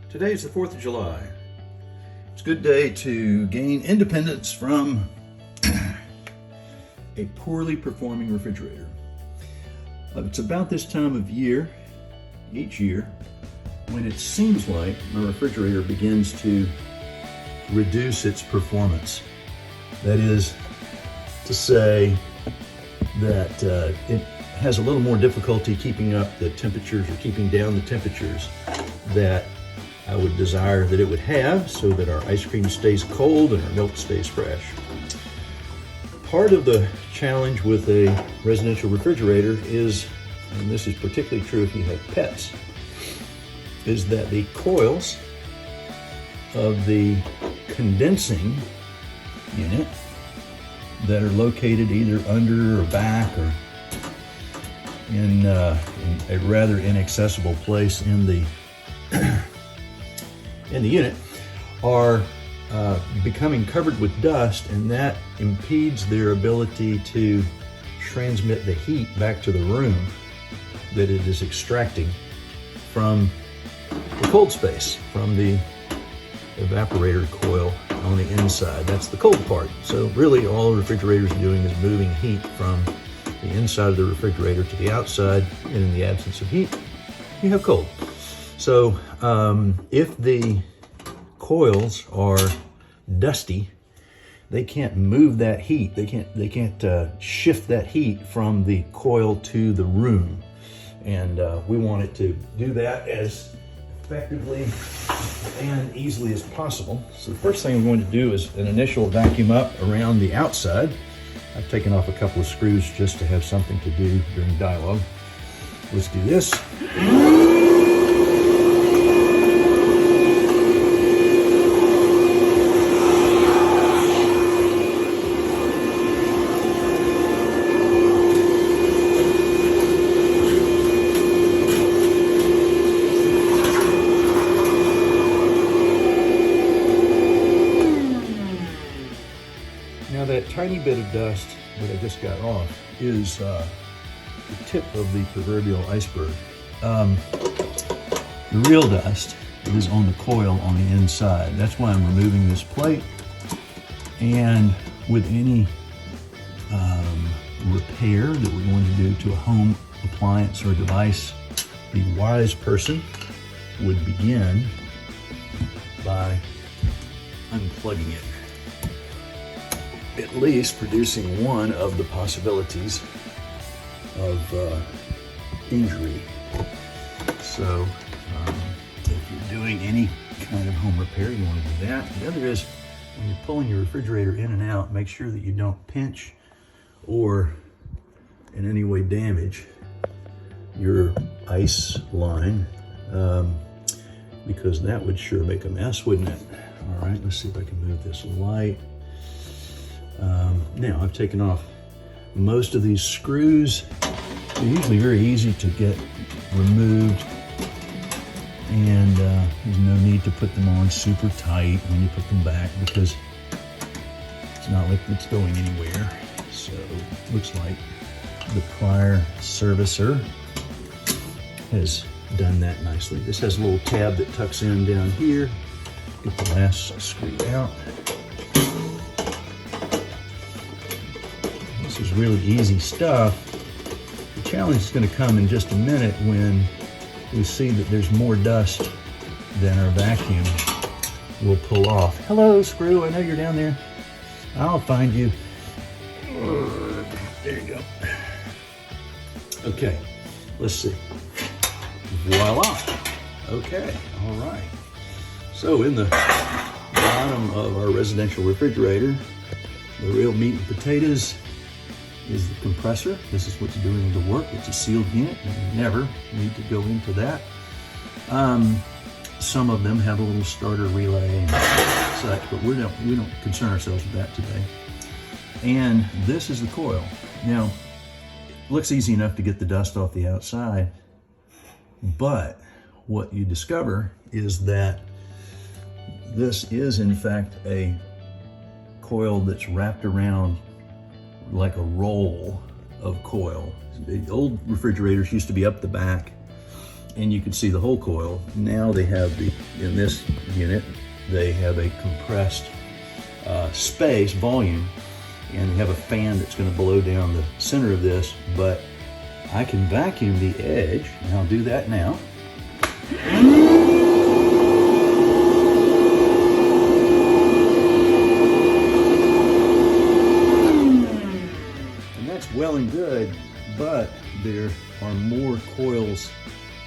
Today is the 4th of July. It's a good day to gain independence from a poorly performing refrigerator. It's about this time of year, each year, when it seems like my refrigerator begins to reduce its performance. That is to say that it has a little more difficulty keeping up the temperatures or keeping down the temperatures that I would desire that it would have so that our ice cream stays cold and our milk stays fresh. Part of the challenge with a residential refrigerator is, and this is particularly true if you have pets, is that the coils of the condensing unit that are located either under or back or in a rather inaccessible place in the unit are becoming covered with dust, and that impedes their ability to transmit the heat back to the room that it is extracting from the cold space, from the evaporator coil on the inside. That's the cold part. So really all the refrigerator is doing is moving heat from the inside of the refrigerator to the outside, and in the absence of heat, you have cold. So if the coils are dusty, they can't move that heat. They can't shift that heat from the coil to the room. And we want it to do that as effectively and easily as possible. So the first thing I'm going to do is an initial vacuum up around the outside. I've taken off a couple of screws just to have something to do during dialogue. Let's do this. Now that tiny bit of dust that I just got off is the tip of the proverbial iceberg. The real dust is on the coil on the inside. That's why I'm removing this plate. And with any repair that we're going to do to a home appliance or device, the wise person would begin by unplugging it, at least producing one of the possibilities of injury. So if you're doing any kind of home repair, you want to do that. The other is, when you're pulling your refrigerator in and out, make sure that you don't pinch or in any way damage your ice line, because that would sure make a mess, wouldn't it? All right, let's see if I can move this light. Now I've taken off most of these screws. They're usually very easy to get removed, and there's no need to put them on super tight when you put them back, because it's not like it's going anywhere. So it looks like the prior servicer has done that nicely. This has a little tab that tucks in down here. Get the last screw out. This is really easy stuff. The challenge is going to come in just a minute when we see that there's more dust than our vacuum will pull off. Hello, screw, I know you're down there. I'll find you. There you go. Okay, let's see. Voila. Okay, all right. So in the bottom of our residential refrigerator, the real meat and potatoes is the compressor. This is what's doing the work. It's a sealed unit, and you never need to go into that. Some of them have a little starter relay and such, but we don't concern ourselves with that today. And this is the coil. Now, it looks easy enough to get the dust off the outside, but what you discover is that this is in fact a coil that's wrapped around like a roll of coil. The old refrigerators used to be up the back, and you can see the whole coil. Now they have in this unit, they have a compressed space volume, and they have a fan that's going to blow down the center of this, but I can vacuum the edge, and I'll do that now. And that's well and good, but there are more coils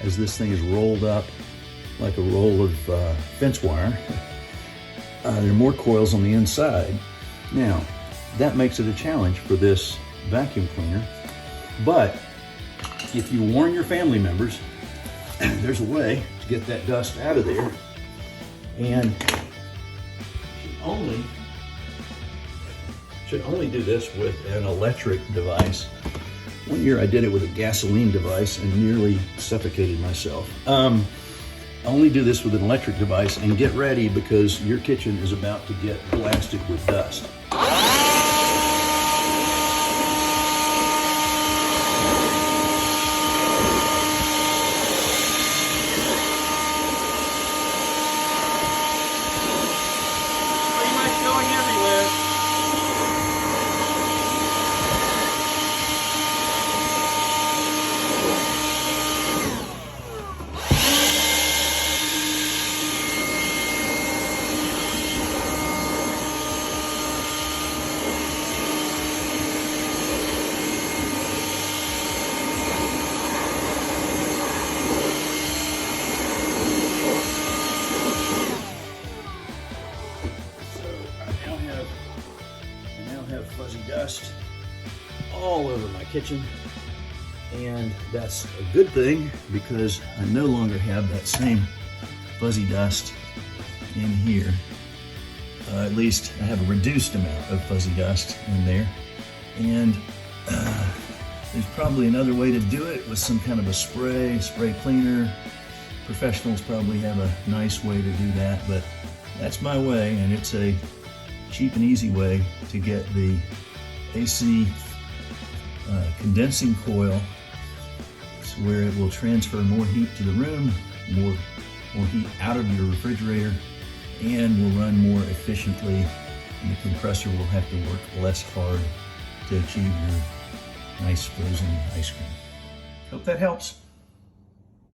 as this thing is rolled up like a roll of fence wire. There are more coils on the inside. Now, that makes it a challenge for this vacuum cleaner, but if you warn your family members, there's a way to get that dust out of there, and should only do this with an electric device. One year I did it with a gasoline device and nearly suffocated myself. Only do this with an electric device, and get ready because your kitchen is about to get blasted with dust. Fuzzy dust all over my kitchen, and that's a good thing because I no longer have that same fuzzy dust in here. At least I have a reduced amount of fuzzy dust in there, and there's probably another way to do it with some kind of a spray cleaner. Professionals probably have a nice way to do that, but that's my way, and it's a cheap and easy way to get the AC condensing coil where it will transfer more heat to the room, more heat out of your refrigerator, and will run more efficiently, and the compressor will have to work less hard to achieve your nice frozen ice cream. Hope that helps.